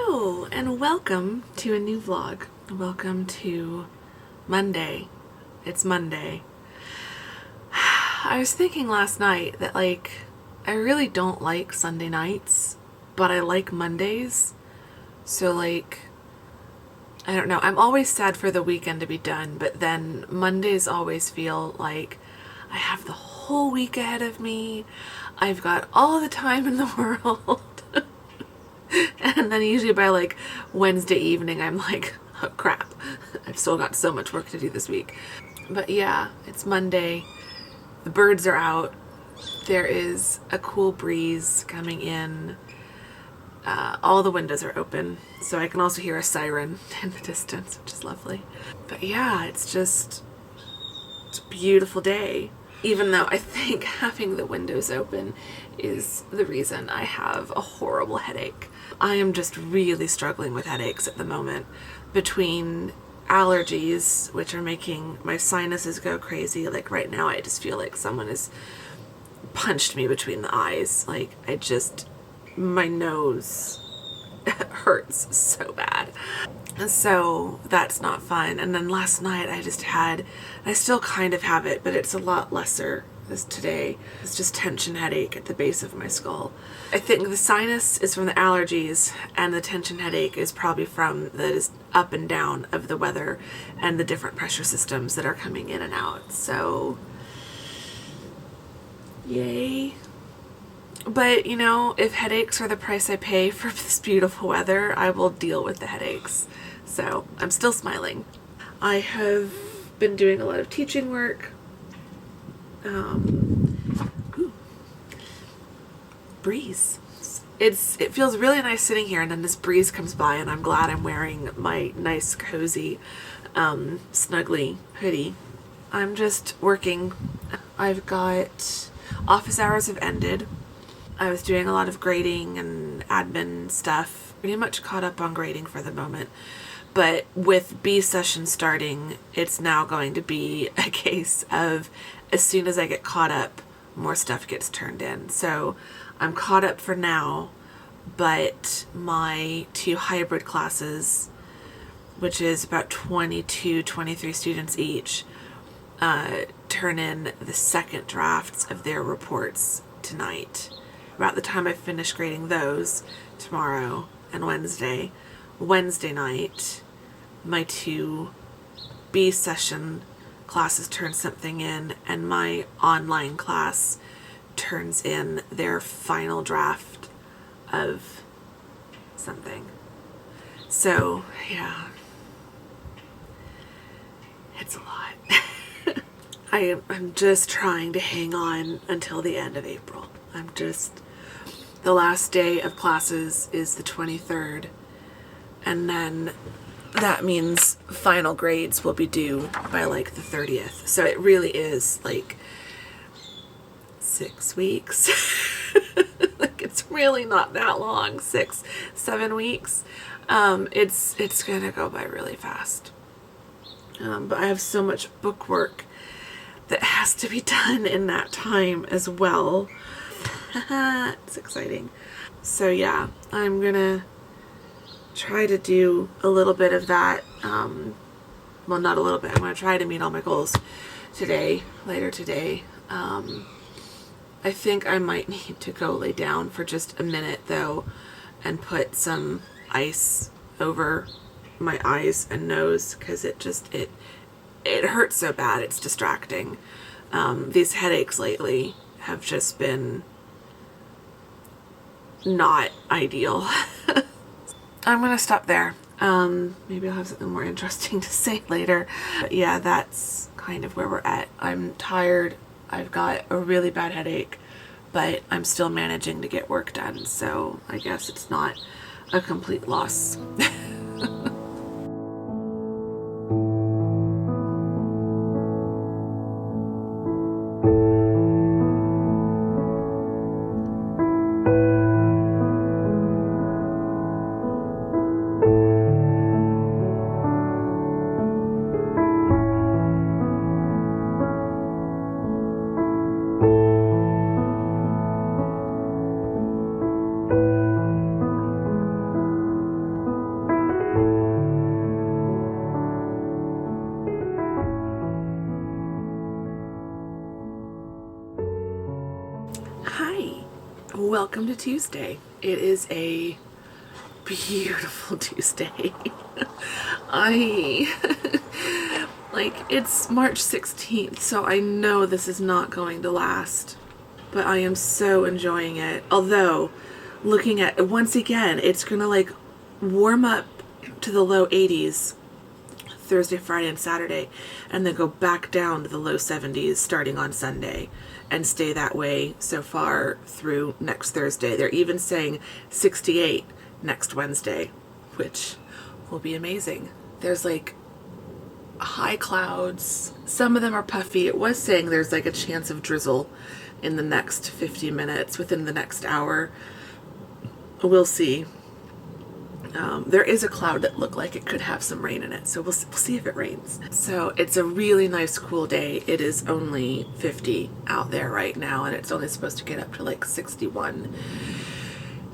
Hello and welcome to a new vlog. Welcome to Monday. It's Monday. I was thinking last night that I really don't like Sunday nights, but I like Mondays. So I don't know, I'm always sad for the weekend to be done, but then Mondays always feel like I have the whole week ahead of me. I've got all the time in the world. And then usually by Wednesday evening, I'm like, oh crap, I've still got so much work to do this week. But yeah, it's Monday. The birds are out. There is a cool breeze coming in. All the windows are open, so I can also hear a siren in the distance, which is lovely. But yeah, it's a beautiful day. Even though I think having the windows open is the reason I have a horrible headache. I am just really struggling with headaches at the moment, between allergies, which are making my sinuses go crazy. Like right now, I just feel like someone has punched me between the eyes. My nose hurts so bad. And so that's not fun. And then last night I still kind of have it, but it's a lot lesser as today. It's just tension headache at the base of my skull. I think the sinus is from the allergies, and the tension headache is probably from the up and down of the weather and the different pressure systems that are coming in and out. So, yay. But, if headaches are the price I pay for this beautiful weather, I will deal with the headaches. So, I'm still smiling. I have been doing a lot of teaching work. Breeze. It feels really nice sitting here, and then this breeze comes by, and I'm glad I'm wearing my nice, cozy, snuggly hoodie. I'm just working. I've got office hours have ended. I was doing a lot of grading and admin stuff. Pretty much caught up on grading for the moment. But with B session starting, it's now going to be a case of as soon as I get caught up, more stuff gets turned in. So I'm caught up for now, but my 2 hybrid classes, which is about 22, 23 students each, turn in the second drafts of their reports tonight. About the time I finish grading those, tomorrow and Wednesday night, my 2 B session classes turn something in, and my online class turns in their final draft of something. So, yeah. It's a lot. I'm just trying to hang on until the end of April. The last day of classes is the 23rd, and then that means final grades will be due by the 30th. So it really is 6 weeks. It's really not that long. 6-7 weeks. It's gonna go by really fast. But I have so much book work that has to be done in that time as well. It's exciting. So yeah, I'm gonna try to do a little bit of that. Well, not a little bit. I'm gonna try to meet all my goals later today. I think I might need to go lay down for just a minute though, and put some ice over my eyes and nose, because it hurts so bad. It's distracting. These headaches lately have just been not ideal. I'm gonna stop there. Maybe I'll have something more interesting to say later. But yeah, that's kind of where we're at. I'm tired. I've got a really bad headache, but I'm still managing to get work done. So I guess it's not a complete loss. welcome to Tuesday. It is a beautiful Tuesday. It's March 16th, so I know this is not going to last, but I am so enjoying it. Although, looking at, once again, it's gonna warm up to the low 80s Thursday, Friday, and Saturday, and then go back down to the low 70s starting on Sunday, and stay that way so far through next Thursday. They're even saying 68 next Wednesday, which will be amazing. There's high clouds. Some of them are puffy. It was saying there's a chance of drizzle in the next 50 minutes, within the next hour. We'll see. There is a cloud that looked like it could have some rain in it, so we'll see if it rains. So it's a really nice cool day. It is only 50 out there right now, and it's only supposed to get up to 61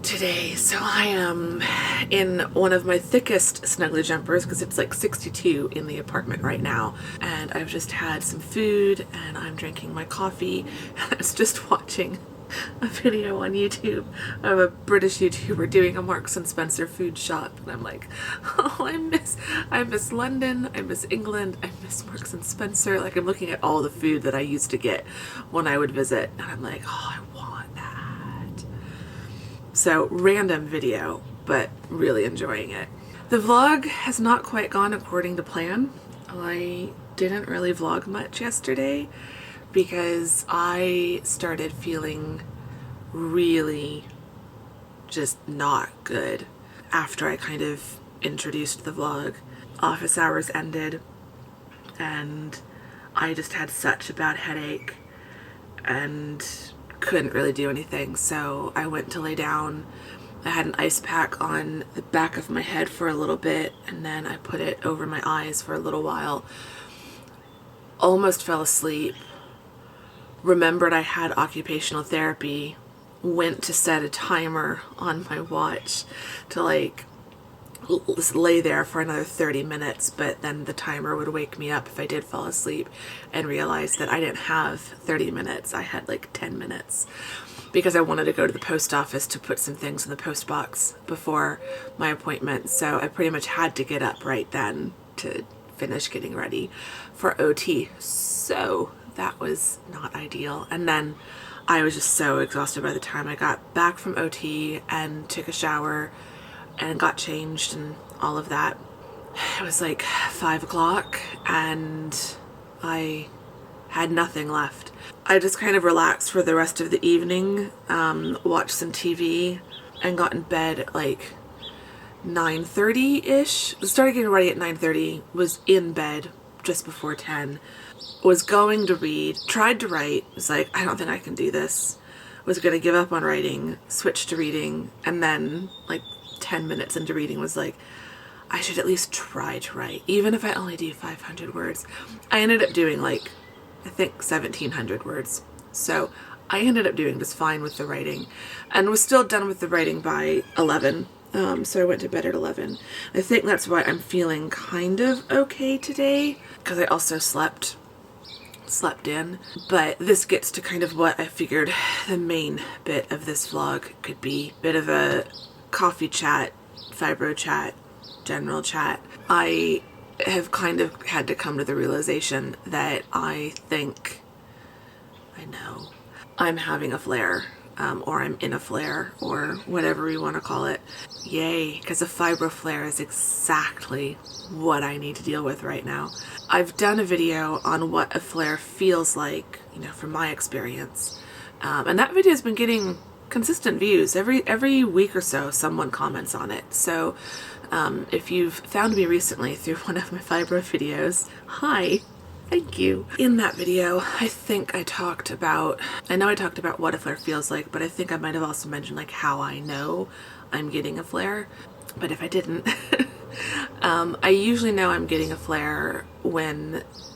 today. So I am in one of my thickest snuggly jumpers because it's 62 in the apartment right now, and I've just had some food and I'm drinking my coffee, and I was just watching a video on YouTube of a British YouTuber doing a Marks and Spencer food shop, and I'm like, oh, I miss London, I miss England, I miss Marks and Spencer. I'm looking at all the food that I used to get when I would visit, and I'm like, oh, I want that. So random video, but really enjoying it. The vlog has not quite gone according to plan. I didn't really vlog much yesterday because I started feeling really just not good after I kind of introduced the vlog. Office hours ended and I just had such a bad headache and couldn't really do anything, so I went to lay down. I had an ice pack on the back of my head for a little bit, and then I put it over my eyes for a little while. Almost fell asleep. Remembered I had occupational therapy, went to set a timer on my watch to just lay there for another 30 minutes, but then the timer would wake me up if I did fall asleep, and realized that I didn't have 30 minutes, I had 10 minutes, because I wanted to go to the post office to put some things in the post box before my appointment, so I pretty much had to get up right then to finish getting ready for OT. So that was not ideal. And then I was just so exhausted by the time I got back from OT and took a shower and got changed and all of that. It was 5 o'clock and I had nothing left. I just kind of relaxed for the rest of the evening, watched some TV, and got in bed at 9:30-ish. Started getting ready at 9:30, was in bed just before 10. Was going to read, tried to write, was I don't think I can do this. Was going to give up on writing, switched to reading, and then 10 minutes into reading was I should at least try to write, even if I only do 500 words. I ended up doing I think 1,700 words. So I ended up doing just fine with the writing, and was still done with the writing by 11. So I went to bed at 11. I think that's why I'm feeling kind of okay today, because I also slept in. But this gets to kind of what I figured the main bit of this vlog could be. Bit of a coffee chat, Fibro chat, general chat. I have kind of had to come to the realization that I think I know I'm having a flare, or I'm in a flare, or whatever we want to call it. Yay, because a fibro flare is exactly what I need to deal with right now. I've done a video on what a flare feels like, from my experience. And that video has been getting consistent views. Every week or so, someone comments on it. So if you've found me recently through one of my fibro videos, hi. Thank you. In that video, I talked about what a flare feels like, but I think I might have also mentioned how I know I'm getting a flare. But if I didn't, I usually know I'm getting a flare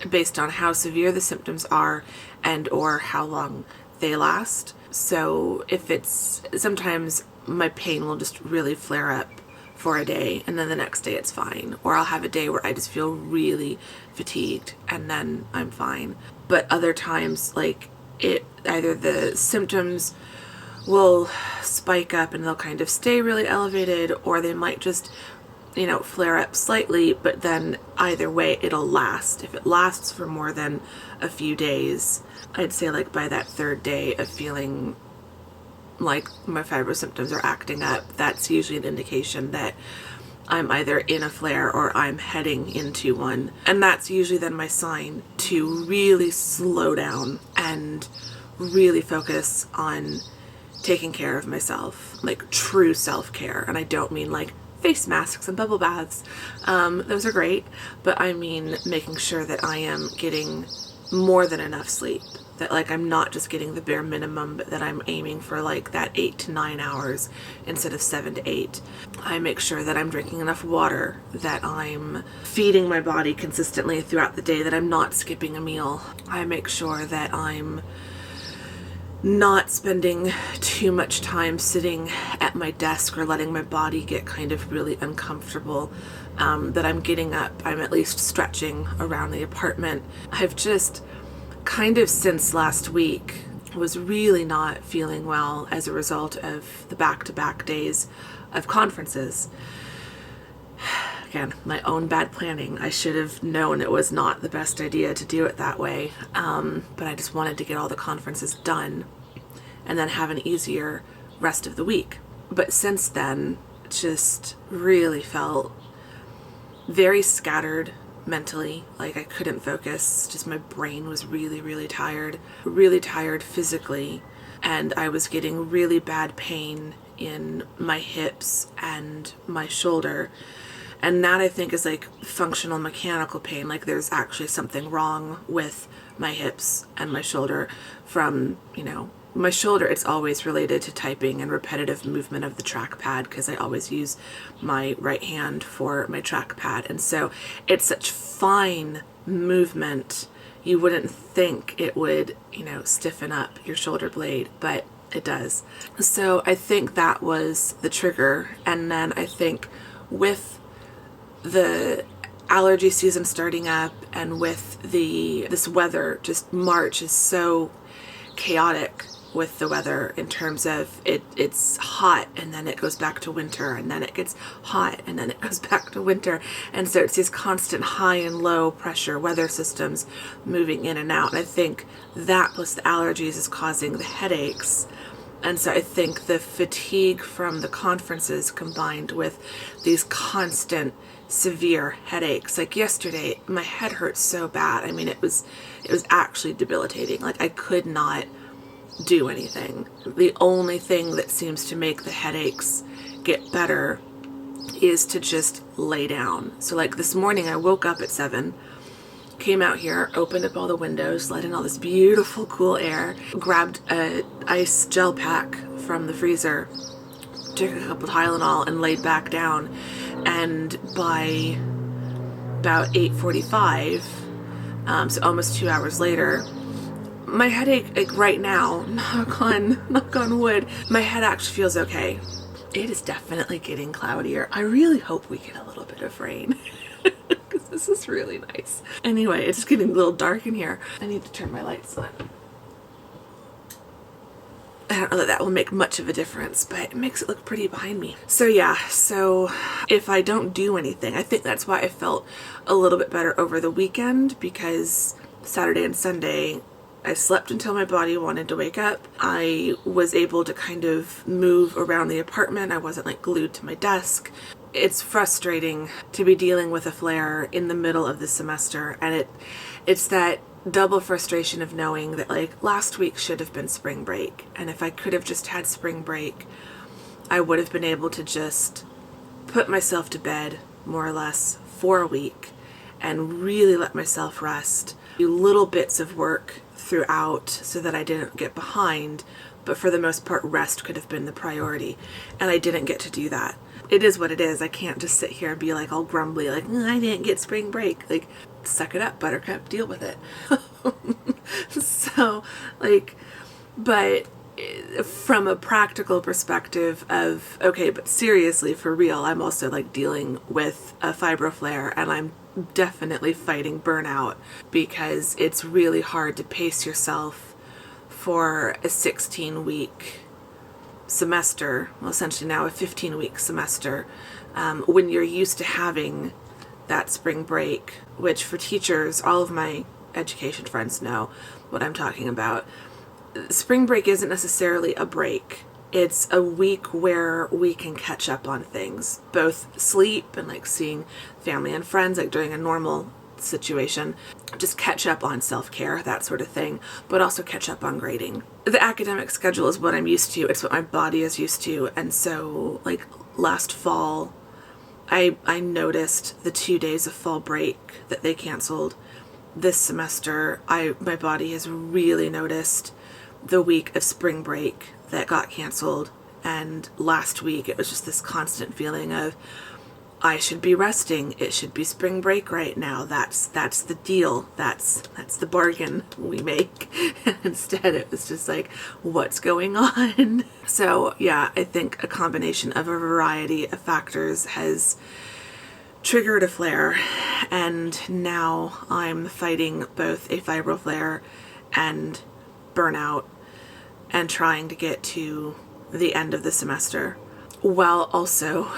based on how severe the symptoms are and or how long they last. So sometimes my pain will just really flare up for a day, and then the next day it's fine. Or I'll have a day where I just feel really fatigued and then I'm fine. But other times, either the symptoms will spike up and they'll kind of stay really elevated, or they might just, flare up slightly, but then either way, it'll last. If it lasts for more than a few days, I'd say like by that third day of feeling like my fibro symptoms are acting up, that's usually an indication that I'm either in a flare or I'm heading into one. And that's usually then my sign to really slow down and really focus on taking care of myself, like true self-care. And I don't mean like face masks and bubble baths. Those are great, but I mean making sure that I am getting more than enough sleep, that like I'm not just getting the bare minimum, but that I'm aiming for like that 8 to 9 hours instead of 7 to 8. I make sure that I'm drinking enough water, that I'm feeding my body consistently throughout the day, that I'm not skipping a meal. I make sure that I'm not spending too much time sitting at my desk or letting my body get kind of really uncomfortable, that I'm getting up, I'm at least stretching around the apartment. I've just kind of since last week was really not feeling well as a result of the back-to-back days of conferences. Again, my own bad planning. I should have known it was not the best idea to do it that way, but I just wanted to get all the conferences done and then have an easier rest of the week. But since then, just really felt very scattered mentally, like I couldn't focus, just my brain was really tired physically, and I was getting really bad pain in my hips and my shoulder. And that I think is like functional mechanical pain, like there's actually something wrong with my hips and my shoulder from, my shoulder, it's always related to typing and repetitive movement of the trackpad, because I always use my right hand for my trackpad. And so it's such fine movement. You wouldn't think it would, stiffen up your shoulder blade, but it does. So I think that was the trigger. And then I think with the allergy season starting up and with this weather, just March is so chaotic with the weather in terms of it's hot and then it goes back to winter, and then it gets hot and then it goes back to winter. And so it's these constant high and low pressure weather systems moving in and out. And I think that plus the allergies is causing the headaches. And so I think the fatigue from the conferences combined with these constant severe headaches. Like yesterday, my head hurt so bad. I mean, it was actually debilitating. Like I could not do anything. The only thing that seems to make the headaches get better is to just lay down. So like this morning I woke up at 7, came out here, opened up all the windows, let in all this beautiful cool air, grabbed a ice gel pack from the freezer, took a couple Tylenol and laid back down. And by about 8:45, so almost 2 hours later, my headache, like right now, knock on wood, my head actually feels okay. It is definitely getting cloudier. I really hope we get a little bit of rain because this is really nice. Anyway, it's getting a little dark in here. I need to turn my lights on. I don't know that will make much of a difference, but it makes it look pretty behind me. So yeah, so if I don't do anything, I think that's why I felt a little bit better over the weekend, because Saturday and Sunday, I slept until my body wanted to wake up. I was able to kind of move around the apartment. I wasn't like glued to my desk. It's frustrating to be dealing with a flare in the middle of the semester, and it's that double frustration of knowing that like last week should have been spring break, and if I could have just had spring break, I would have been able to just put myself to bed more or less for a week and really let myself rest, do little bits of work throughout so that I didn't get behind, but for the most part rest could have been the priority, and I didn't get to do that. It is what it is. I can't just sit here and be like all grumbly like I didn't get spring break. Like, suck it up, buttercup, deal with it. So like, but from a practical perspective of, okay, but seriously, for real, I'm also like dealing with a fibro flare, and I'm definitely fighting burnout, because it's really hard to pace yourself for a 16-week semester, well, essentially now a 15-week semester, when you're used to having that spring break, which for teachers, all of my education friends know what I'm talking about. Spring break isn't necessarily a break. It's a week where we can catch up on things, both sleep and like seeing family and friends, like during a normal situation, just catch up on self-care, that sort of thing, but also catch up on grading. The academic schedule is what I'm used to. It's what my body is used to. And so like last fall, I noticed the 2 days of fall break that they canceled. This semester, my body has really noticed the week of spring break that got canceled. And last week, it was just this constant feeling of, I should be resting. It should be spring break right now. That's the deal. That's the bargain we make. Instead, it was just like, what's going on? So yeah, I think a combination of a variety of factors has triggered a flare, and now I'm fighting both a fibro flare and burnout and trying to get to the end of the semester while also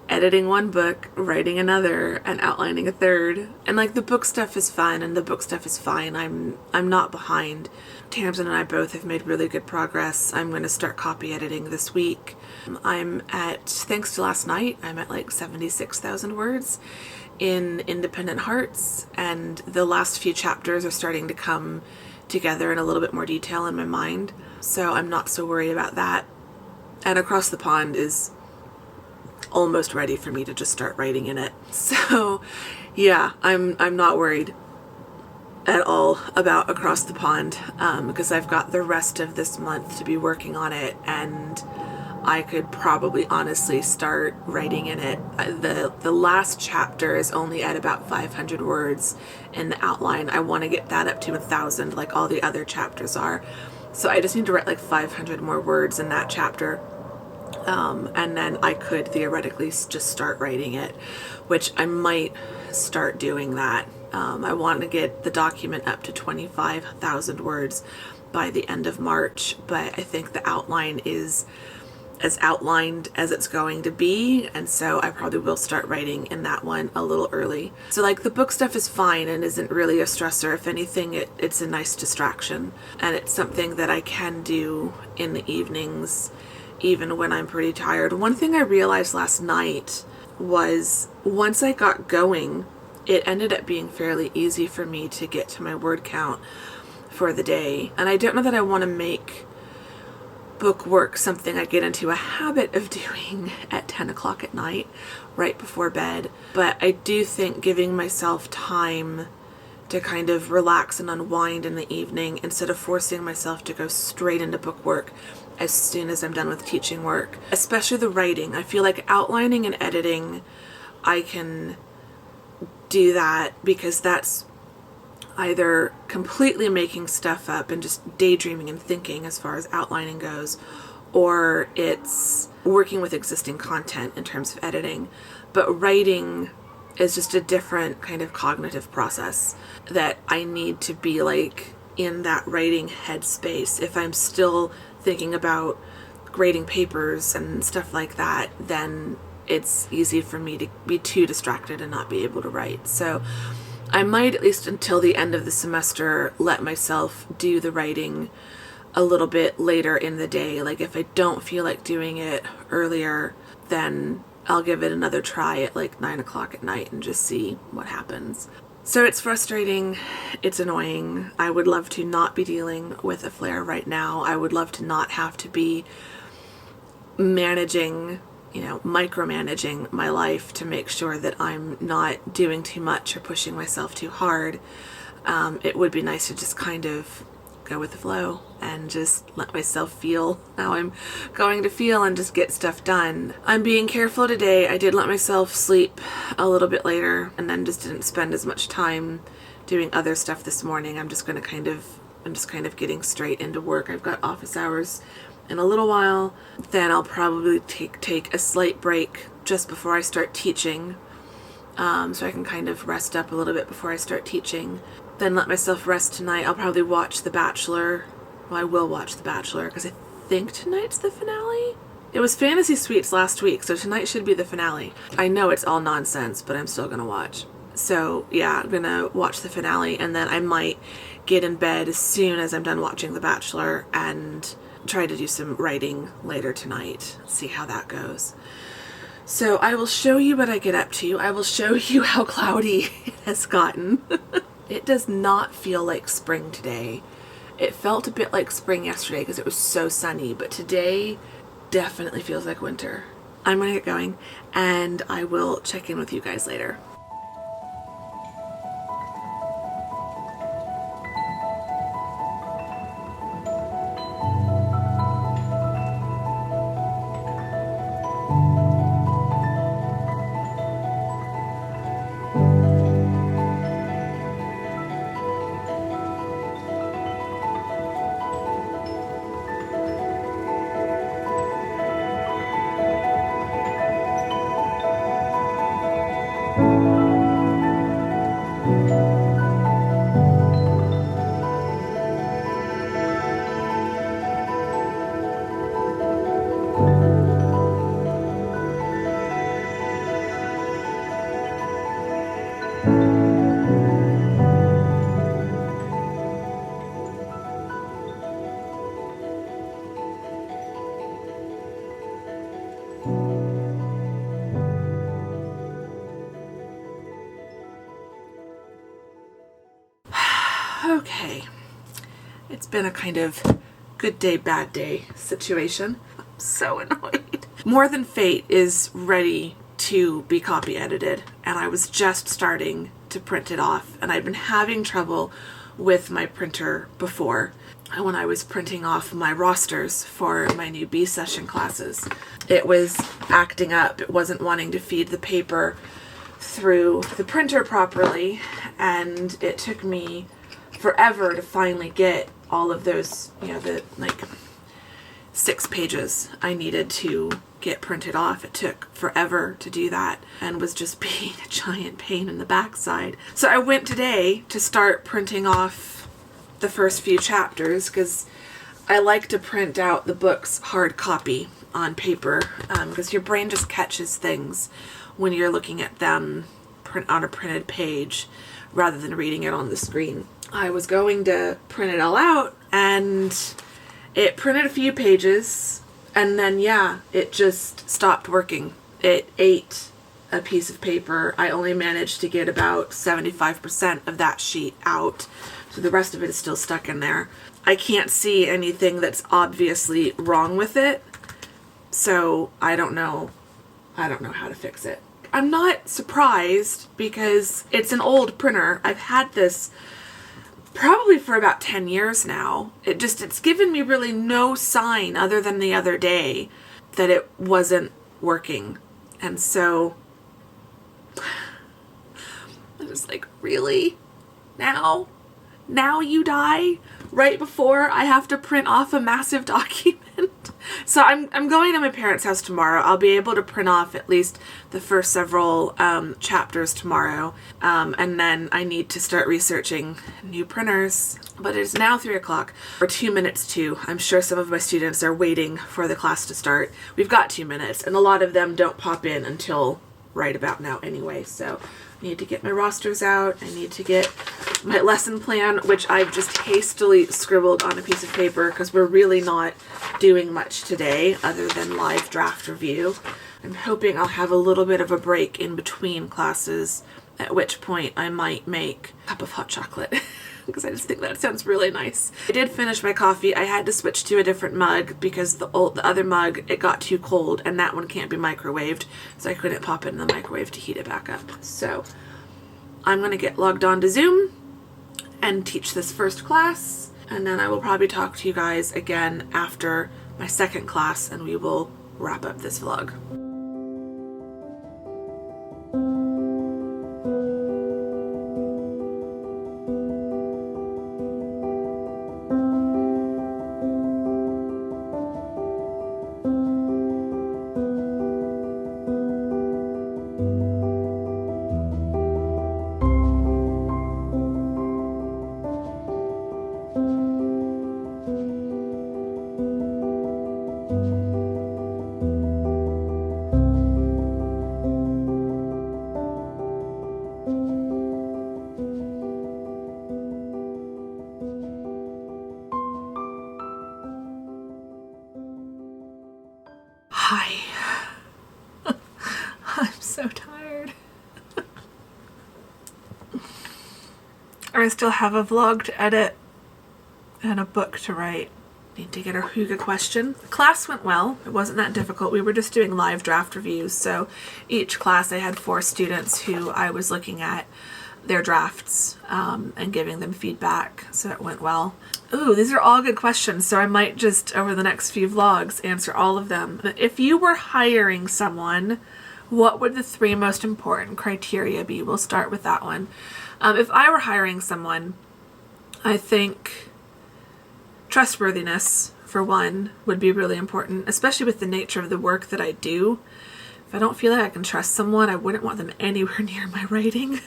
editing one book, writing another, and outlining a third. And like the book stuff is fun and the book stuff is fine. I'm not behind. Tamsin and I both have made really good progress. I'm going to start copy editing this week. Thanks to last night, I'm at like 76,000 words in Independent Hearts, and the last few chapters are starting to come together in a little bit more detail in my mind. So I'm not so worried about that. And Across the Pond is almost ready for me to just start writing in it. So yeah, I'm not worried at all about Across the Pond, because I've got the rest of this month to be working on it, and I could probably honestly start writing in it. The last chapter is only at about 500 words in the outline. I want to get that up to 1,000 like all the other chapters are. So I just need to write like 500 more words in that chapter. And then I could theoretically just start writing it, which I might start doing that. I want to get the document up to 25,000 words by the end of March, but I think the outline is as outlined as it's going to be, and so I probably will start writing in that one a little early. So like the book stuff is fine and isn't really a stressor. If anything, it's a nice distraction, and it's something that I can do in the evenings even when I'm pretty tired. One thing I realized last night was once I got going, it ended up being fairly easy for me to get to my word count for the day. And I don't know that I want to make book work something I get into a habit of doing at 10 o'clock at night, right before bed. But I do think giving myself time to kind of relax and unwind in the evening instead of forcing myself to go straight into book work as soon as I'm done with teaching work, especially the writing. I feel like outlining and editing, I can do that because that's either completely making stuff up and just daydreaming and thinking as far as outlining goes, or it's working with existing content in terms of editing. But writing is just a different kind of cognitive process that I need to be like in that writing headspace. If I'm still thinking about grading papers and stuff like that, then it's easy for me to be too distracted and not be able to write. So I might, at least until the end of the semester, let myself do the writing a little bit later in the day. Like if I don't feel like doing it earlier, then I'll give it another try at like 9 o'clock at night and just see what happens. So it's frustrating, it's annoying. I would love to not be dealing with a flare right now. I would love to not have to be managing, micromanaging my life to make sure that I'm not doing too much or pushing myself too hard. It would be nice to just kind of go with the flow and just let myself feel how I'm going to feel and just get stuff done. I'm being careful today. I did let myself sleep a little bit later and then just didn't spend as much time doing other stuff this morning. I'm just kind of getting straight into work. I've got office hours in a little while. Then I'll probably take a slight break just before I start teaching, so I can kind of rest up a little bit before I start teaching. Then let myself rest tonight. I'll probably watch The Bachelor Well, I will watch The Bachelor because I think tonight's the finale. It was Fantasy Suites last week, so tonight should be the finale. I know it's all nonsense, but I'm still gonna watch. So yeah, I'm gonna watch the finale, and then I might get in bed as soon as I'm done watching The Bachelor and try to do some writing later tonight. See how that goes. So I will show you what I get up to. I will show you how cloudy it has gotten. It does not feel like spring today. It felt a bit like spring yesterday because it was so sunny, but today definitely feels like winter. I'm gonna get going and I will check in with you guys later. Okay, it's been a kind of good day, bad day situation. I'm so annoyed. More Than Fate is ready to be copy edited, and I was just starting to print it off, and I've been having trouble with my printer before when I was printing off my rosters for my new B session classes. It was acting up. It wasn't wanting to feed the paper through the printer properly, and it took me forever to finally get all of those, the 6 pages I needed to get printed off. It took forever to do that and was just being a giant pain in the backside. So I went today to start printing off the first few chapters because I like to print out the books hard copy on paper because your brain just catches things when you're looking at them on a printed page rather than reading it on the screen. I was going to print it all out and it printed a few pages and then it just stopped working. It ate a piece of paper. I only managed to get about 75% of that sheet out, so the rest of it is still stuck in there. I can't see anything that's obviously wrong with it, so I don't know how to fix it. I'm not surprised because it's an old printer. I've had this probably for about 10 years now. It's given me really no sign other than the other day that it wasn't working. And so I was like, really? Now you die? Right before I have to print off a massive document? So I'm going to my parents' house tomorrow. I'll be able to print off at least the first several chapters tomorrow. And then I need to start researching new printers. But it is now 3 o'clock, or 2 minutes to. I'm sure some of my students are waiting for the class to start. We've got 2 minutes, and a lot of them don't pop in until right about now anyway. So I need to get my rosters out. I need to get my lesson plan, which I've just hastily scribbled on a piece of paper because we're really not doing much today other than live draft review. I'm hoping I'll have a little bit of a break in between classes, at which point I might make a cup of hot chocolate because I just think that sounds really nice. I did finish my coffee. I had to switch to a different mug because the other mug, it got too cold, and that one can't be microwaved, so I couldn't pop it in the microwave to heat it back up. So I'm going to get logged on to Zoom and teach this first class, and then I will probably talk to you guys again after my second class, and we will wrap up this vlog. so tired. I still have a vlog to edit and a book to write. Need to get our Huga question. The class went well. It wasn't that difficult. We were just doing live draft reviews. So each class I had 4 students who I was looking at their drafts and giving them feedback. So it went well. Ooh, these are all good questions. So I might just, over the next few vlogs, answer all of them. If you were hiring someone, what would the 3 most important criteria be? We'll start with that one. If I were hiring someone, I think trustworthiness, for one, would be really important, especially with the nature of the work that I do. If I don't feel like I can trust someone, I wouldn't want them anywhere near my writing.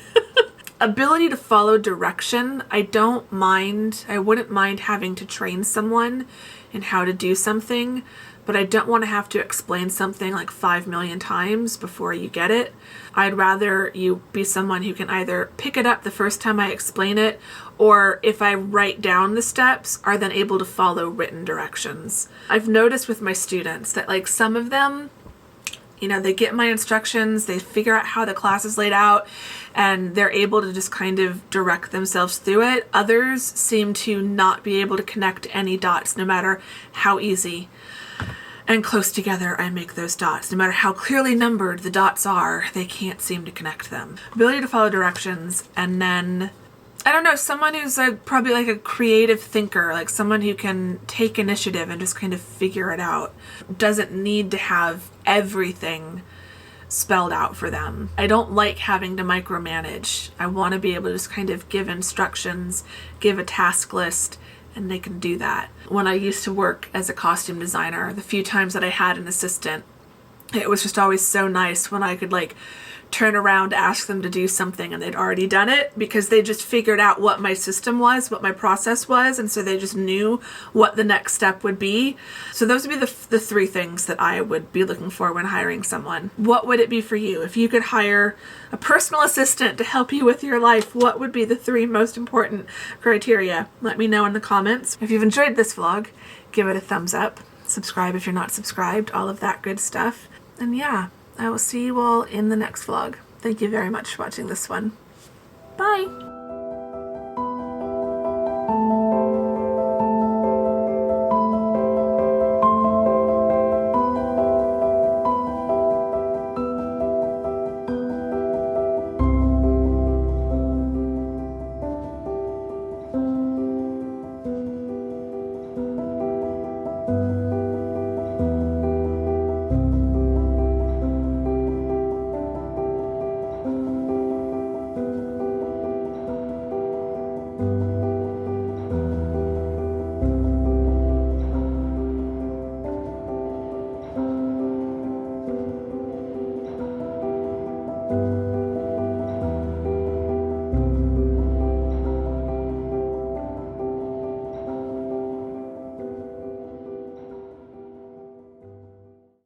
Ability to follow direction. I wouldn't mind having to train someone in how to do something, but I don't want to have to explain something like 5 million times before you get it. I'd rather you be someone who can either pick it up the first time I explain it, or if I write down the steps, are then able to follow written directions. I've noticed with my students that like some of them, you know, they get my instructions, they figure out how the class is laid out, and they're able to just kind of direct themselves through it. Others seem to not be able to connect any dots, no matter how easy and close together I make those dots. No matter how clearly numbered the dots are, they can't seem to connect them. Ability to follow directions, and then, I don't know, someone who's probably like a creative thinker, like someone who can take initiative and just kind of figure it out. Doesn't need to have everything spelled out for them. I don't like having to micromanage. I want to be able to just kind of give instructions, give a task list, and they can do that. When I used to work as a costume designer, the few times that I had an assistant, it was just always so nice when I could like turn around, ask them to do something, and they'd already done it because they just figured out what my system was, what my process was, and so they just knew what the next step would be. So those would be the 3 things that I would be looking for when hiring someone. What would it be for you? If you could hire a personal assistant to help you with your life, what would be the 3 most important criteria? Let me know in the comments. If you've enjoyed this vlog, give it a thumbs up. Subscribe if you're not subscribed, all of that good stuff. And yeah, I will see you all in the next vlog. Thank you very much for watching this one. Bye!